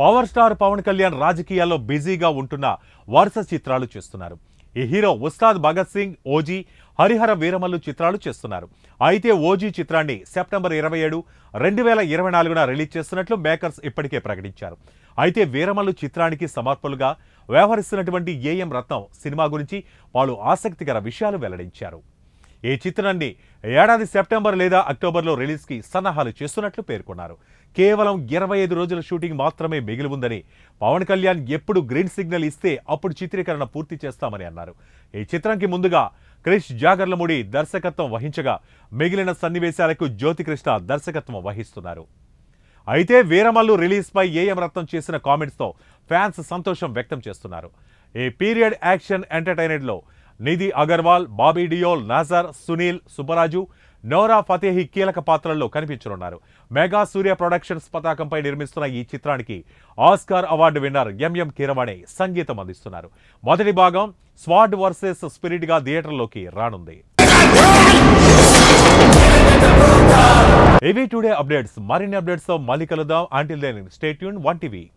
Power star Pawan Kalyan రాజకీయాల్లో బిజీగా ఉంటున్న వరుస చిత్రాలు చేస్తున్నారు. ఈ హీరో ఉస్తాద్ భగత్ సింగ్, ఓజీ, హరిహర వీరమల్లు చిత్రాలు చేస్తున్నారు. అయితే ఓజీ చిత్రాన్ని సెప్టెంబర్ 27, 2024న రిలీజ్ చేస్తున్నట్లు మేకర్స్ ఇప్పటికే ప్రకటించారు. అయితే వీరమల్లు చిత్రానికి సమర్పకులుగా వ్యవహరిస్తున్నటువంటి ఏఎం రత్నం సినిమా గురించి పలు ఆసక్తికర విషయాలు వెల్లడించారు. ఈ చిత్రాన్ని ఏడాది సెప్టెంబర్ లేదా అక్టోబర్లో రిలీజ్కి సన్నాహాలు చేస్తున్నట్లు పేర్కొన్నారు. కేవలం 25 రోజుల షూటింగ్ మాత్రమే మిగిలి ఉందని, పవన్ కళ్యాణ్ ఎప్పుడు గ్రీన్ సిగ్నల్ ఇస్తే అప్పుడు చిత్రీకరణ పూర్తి చేస్తామని అన్నారు. ఈ చిత్రానికి ముందుగా క్రిష్ జాగర్లమూడి దర్శకత్వం వహించగా, మిగిలిన సన్నివేశాలకు జ్యోతికృష్ణ దర్శకత్వం వహిస్తున్నారు. అయితే వీరమల్లు రిలీజ్పై ఏఎం రత్నం చేసిన కామెంట్స్తో ఫ్యాన్స్ సంతోషం వ్యక్తం చేస్తున్నారు. ఈ పీరియడ్ యాక్షన్ ఎంటర్టైనర్లో నిధి అగర్వాల్, బాబీ డియోల్, నాజర్, సునీల్, సుబ్బరాజు, నోరా ఫతేహి కీలక పాత్రల్లో కనిపించనున్నారు. మెగా సూర్య ప్రొడక్షన్స్ పతాకంపై నిర్మిస్తున్న ఈ చిత్రానికి Oscar award winner MM Keeravani సంగీతం అందిస్తున్నారు. మొదటి భాగం స్వాడ్ వర్సెస్ స్పిరిట్ గా థియేటర్లోకి రానుంది. ఇవి టుడే అప్డేట్స్. మరిన్ని అప్డేట్స్ తో మళ్ళీ కలుద్దాం. Until then stay tuned 1TV.